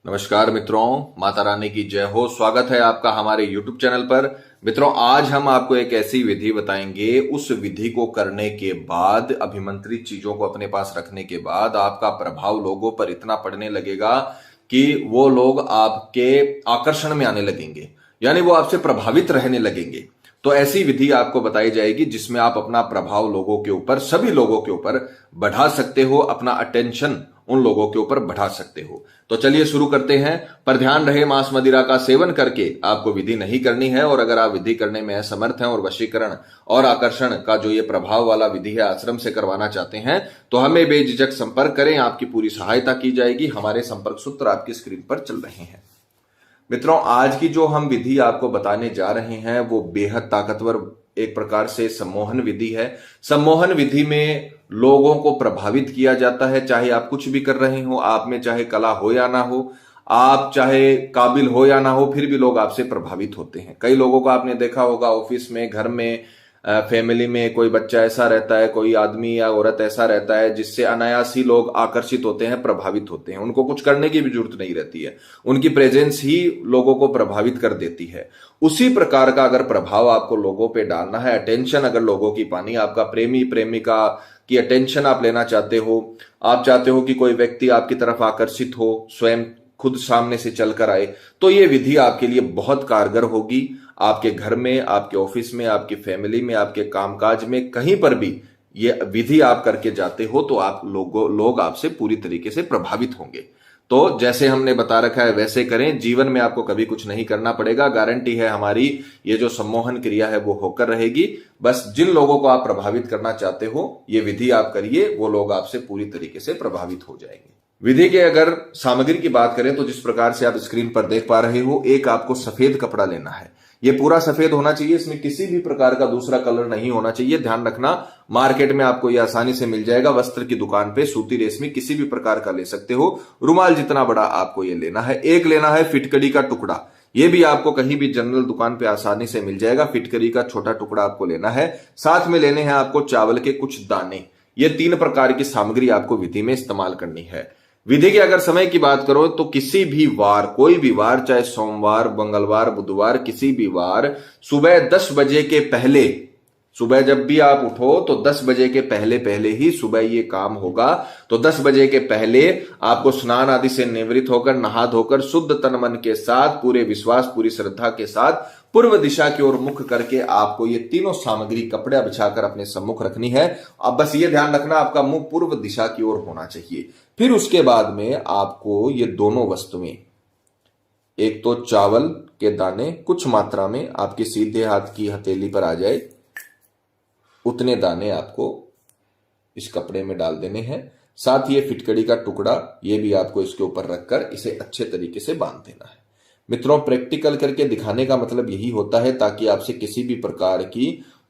नमस्कार मित्रों, माता रानी की जय हो। स्वागत है आपका हमारे YouTube चैनल पर। मित्रों, आज हम आपको एक ऐसी विधि बताएंगे, उस विधि को करने के बाद, अभिमंत्रित चीजों को अपने पास रखने के बाद आपका प्रभाव लोगों पर इतना पड़ने लगेगा कि वो लोग आपके आकर्षण में आने लगेंगे, यानी वो आपसे प्रभावित रहने लगेंगे। तो ऐसी विधि आपको बताई जाएगी जिसमें आप अपना प्रभाव लोगों के ऊपर, सभी लोगों के ऊपर बढ़ा सकते हो, अपना अटेंशन उन लोगों के ऊपर बढ़ा सकते हो। तो चलिए शुरू करते हैं। पर ध्यान रहे, मांस मदिरा का सेवन करके आपको विधि नहीं करनी है। और अगर आप विधि करने में असमर्थ हैं और वशीकरण और आकर्षण का जो ये प्रभाव वाला विधि है आश्रम से करवाना चाहते हैं, तो हमें बेझिझक संपर्क करें, आपकी पूरी सहायता की जाएगी। हमारे संपर्क सूत्र आपकी स्क्रीन पर चल रहे हैं। मित्रों, आज की जो हम विधि आपको बताने जा रहे हैं वो बेहद ताकतवर एक प्रकार से सम्मोहन विधि है। सम्मोहन विधि में लोगों को प्रभावित किया जाता है। चाहे आप कुछ भी कर रहे हो, आप में चाहे कला हो या ना हो, आप चाहे काबिल हो या ना हो, फिर भी लोग आपसे प्रभावित होते हैं। कई लोगों को आपने देखा होगा, ऑफिस में, घर में, फैमिली में कोई बच्चा ऐसा रहता है, कोई आदमी या औरत ऐसा रहता है जिससे अनायास ही लोग आकर्षित होते हैं, प्रभावित होते हैं। उनको कुछ करने की भी जरूरत नहीं रहती है, उनकी प्रेजेंस ही लोगों को प्रभावित कर देती है। उसी प्रकार का अगर प्रभाव आपको लोगों पे डालना है, अटेंशन अगर लोगों की पानी, आपका प्रेमी प्रेमिका की अटेंशन आप लेना चाहते हो, आप चाहते हो कि कोई व्यक्ति आपकी तरफ आकर्षित हो, स्वयं खुद सामने से चलकर आए, तो ये विधि आपके लिए बहुत कारगर होगी। आपके घर में, आपके ऑफिस में, आपकी फैमिली में, आपके कामकाज में, कहीं पर भी ये विधि आप करके जाते हो तो आप लोग आपसे पूरी तरीके से प्रभावित होंगे। तो जैसे हमने बता रखा है वैसे करें, जीवन में आपको कभी कुछ नहीं करना पड़ेगा। गारंटी है हमारी, ये जो सम्मोहन क्रिया है वो होकर रहेगी। बस जिन लोगों को आप प्रभावित करना चाहते हो, ये विधि आप करिए, वो लोग आपसे पूरी तरीके से प्रभावित हो जाएंगे। विधि के अगर सामग्री की बात करें तो जिस प्रकार से आप स्क्रीन पर देख पा रहे हो, एक आपको सफेद कपड़ा लेना है। ये पूरा सफेद होना चाहिए, इसमें किसी भी प्रकार का दूसरा कलर नहीं होना चाहिए। ध्यान रखना, मार्केट में आपको ये आसानी से मिल जाएगा। वस्त्र की दुकान पे सूती, रेशमी, किसी भी प्रकार का ले सकते हो। रुमाल जितना बड़ा आपको ये लेना है। एक लेना है फिटकड़ी का टुकड़ा, ये भी आपको कहीं भी जनरल दुकान पे आसानी से मिल जाएगा। फिटकरी का छोटा टुकड़ा आपको लेना है। साथ में लेने हैं आपको चावल के कुछ दाने। ये 3 प्रकार की सामग्री आपको विधि में इस्तेमाल करनी है। विधि के अगर समय की बात करो तो किसी भी वार, कोई भी वार, चाहे सोमवार, मंगलवार, बुधवार, किसी भी वार सुबह 10 बजे के पहले, सुबह जब भी आप उठो तो 10 बजे के पहले पहले ही सुबह ये काम होगा। तो 10 बजे के पहले आपको स्नान आदि से निवृत्त होकर, नहा धोकर, शुद्ध तन मन के साथ, पूरे विश्वास, पूरी श्रद्धा के साथ पूर्व दिशा की ओर मुख करके आपको ये तीनों सामग्री कपड़े बिछाकर अपने सम्मुख रखनी है। अब बस ये ध्यान रखना, आपका मुंह पूर्व दिशा की ओर होना चाहिए। फिर उसके बाद में आपको ये दोनों वस्तुएं, एक तो चावल के दाने कुछ मात्रा में आपके सीधे हाथ की हथेली पर आ जाए, उतने दाने आपको इस कपड़े में डाल देने हैं। साथ ये फिटकड़ी का टुकड़ा, ये भी आपको इसके ऊपर रखकर इसे अच्छे तरीके से बांध देना है। मित्रों, प्रैक्टिकल करके दिखाने का मतलब यही होता है ताकि आपसे किसी भी प्रकार की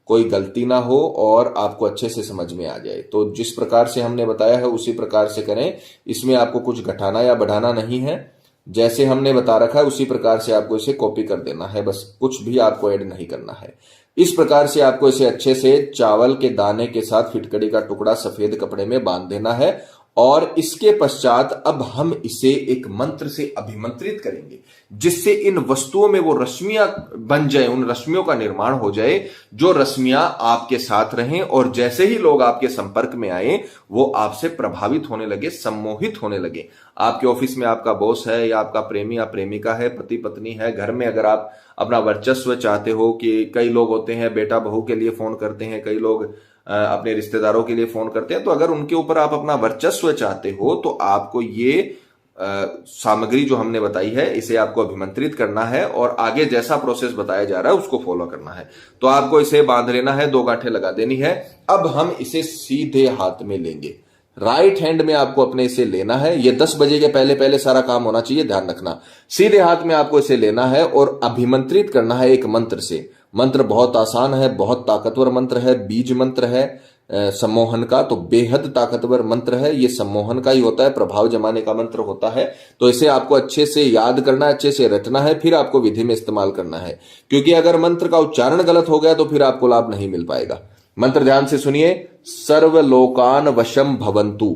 कोई गलती ना हो और आपको अच्छे से समझ में आ जाए। तो जिस प्रकार से हमने बताया है उसी प्रकार से करें। इसमें आपको कुछ घटाना या बढ़ाना नहीं है। जैसे हमने बता रखा है उसी प्रकार से आपको इसे कॉपी कर देना है, बस कुछ भी आपको ऐड नहीं करना है। इस प्रकार से आपको इसे अच्छे से चावल के दाने के साथ फिटकड़ी का टुकड़ा सफेद कपड़े में बांध देना है। और इसके पश्चात अब हम इसे एक मंत्र से अभिमंत्रित करेंगे, जिससे इन वस्तुओं में वो रश्मियां बन जाए, उन रश्मियों का निर्माण हो जाए, जो रश्मियां आपके साथ रहें और जैसे ही लोग आपके संपर्क में आए वो आपसे प्रभावित होने लगे, सम्मोहित होने लगे। आपके ऑफिस में आपका बॉस है या आपका प्रेमी या प्रेमिका है, पति पत्नी है, घर में अगर आप अपना वर्चस्व चाहते हो, कि कई लोग होते हैं बेटा बहू के लिए फोन करते हैं, कई लोग अपने रिश्तेदारों के लिए फोन करते हैं, तो अगर उनके ऊपर आप अपना वर्चस्व चाहते हो तो आपको ये सामग्री जो हमने बताई है इसे आपको अभिमंत्रित करना है और आगे जैसा प्रोसेस बताया जा रहा है उसको फॉलो करना है। तो आपको इसे बांध लेना है, 2 गांठें लगा देनी है। अब हम इसे सीधे हाथ में लेंगे, राइट हैंड में आपको अपने इसे लेना है। ये 10 बजे के पहले पहले सारा काम होना चाहिए, ध्यान रखना। सीधे हाथ में आपको इसे लेना है और अभिमंत्रित करना है एक मंत्र से। मंत्र बहुत आसान है, बहुत ताकतवर मंत्र है, बीज मंत्र है सम्मोहन का, तो बेहद ताकतवर मंत्र है। ये सम्मोहन का ही होता है, प्रभाव जमाने का मंत्र होता है। तो इसे आपको अच्छे से याद करना है, अच्छे से रटना है, फिर आपको विधि में इस्तेमाल करना है। क्योंकि अगर मंत्र का उच्चारण गलत हो गया तो फिर आपको लाभ नहीं मिल पाएगा। मंत्र ध्यान से सुनिए, सर्वलोकान वशम भवन्तु।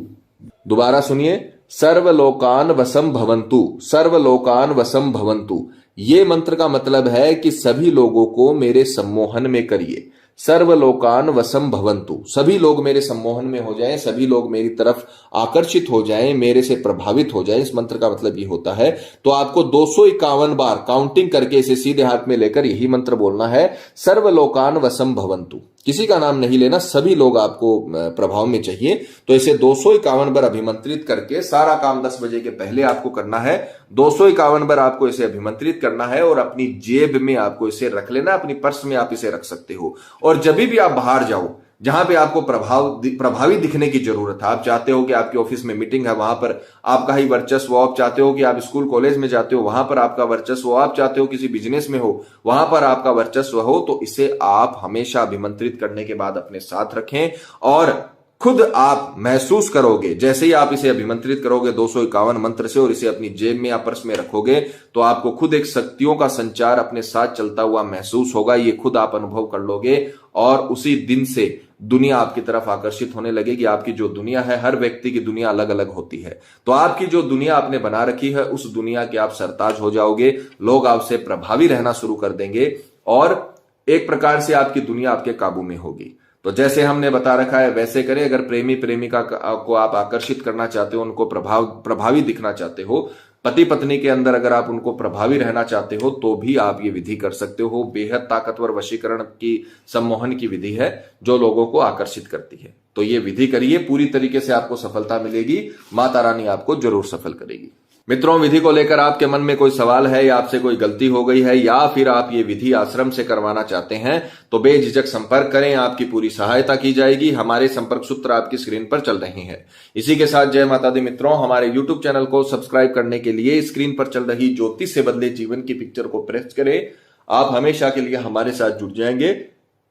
दोबारा सुनिए, सर्वलोकान वसम भवन्तु, सर्वलोकान वसम भवन्तु। ये मंत्र का मतलब है कि सभी लोगों को मेरे सम्मोहन में करिए। सर्वलोकान वसम भवन्तु, सभी लोग मेरे सम्मोहन में हो जाएं, सभी लोग मेरी तरफ आकर्षित हो जाएं, मेरे से प्रभावित हो जाएं। इस मंत्र का मतलब ये होता है। तो आपको 251 बार काउंटिंग करके इसे सीधे हाथ में लेकर यही मंत्र बोलना है, सर्वलोकान वसम भवन्तु। किसी का नाम नहीं लेना, सभी लोग आपको प्रभाव में चाहिए। तो इसे 251 बार अभिमंत्रित करके, सारा काम 10 बजे के पहले आपको करना है। 251 बार आपको इसे अभिमंत्रित करना है और अपनी जेब में आपको इसे रख लेना, अपनी पर्स में आप इसे रख सकते हो। और जब भी आप बाहर जाओ, जहां पे आपको प्रभावी दिखने की जरूरत है, आप चाहते हो कि आपके ऑफिस में मीटिंग है, वहां पर आपका ही वर्चस्व हो, आप चाहते हो कि आप स्कूल कॉलेज में जाते हो, वहां पर आपका वर्चस्व हो, आप चाहते हो किसी बिजनेस में हो, वहां पर आपका वर्चस्व हो, तो इसे आप हमेशा अभिमंत्रित करने के बाद अपने साथ रखें। और खुद आप महसूस करोगे, जैसे ही आप इसे अभिमंत्रित करोगे 251 मंत्र से और इसे अपनी जेब में या पर्स में रखोगे, तो आपको खुद एक शक्तियों का संचार अपने साथ चलता हुआ महसूस होगा। ये खुद आप अनुभव कर लोगे और उसी दिन से दुनिया आपकी तरफ आकर्षित होने लगेगी। आपकी जो दुनिया है, हर व्यक्ति की दुनिया अलग अलग होती है, तो आपकी जो दुनिया आपने बना रखी है, उस दुनिया के आप सरताज हो जाओगे। लोग आपसे प्रभावी रहना शुरू कर देंगे और एक प्रकार से आपकी दुनिया आपके काबू में होगी। तो जैसे हमने बता रखा है वैसे करें। अगर प्रेमी प्रेमिका को आप आकर्षित करना चाहते हो, उनको प्रभावी दिखना चाहते हो, पति पत्नी के अंदर अगर आप उनको प्रभावी रहना चाहते हो, तो भी आप ये विधि कर सकते हो। बेहद ताकतवर वशीकरण की, सम्मोहन की विधि है जो लोगों को आकर्षित करती है। तो ये विधि करिए, पूरी तरीके से आपको सफलता मिलेगी। माता रानी आपको जरूर सफल करेगी। मित्रों, विधि को लेकर आपके मन में कोई सवाल है या आपसे कोई गलती हो गई है या फिर आप ये विधि आश्रम से करवाना चाहते हैं, तो बेझिझक संपर्क करें, आपकी पूरी सहायता की जाएगी। हमारे संपर्क सूत्र आपकी स्क्रीन पर चल रहे हैं। इसी के साथ जय माता दी मित्रों, हमारे YouTube चैनल को सब्सक्राइब करने के लिए स्क्रीन पर चल रही ज्योतिष से बदले जीवन की पिक्चर को प्रेस करें। आप हमेशा के लिए हमारे साथ जुड़ जाएंगे।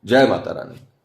जय माता रानी।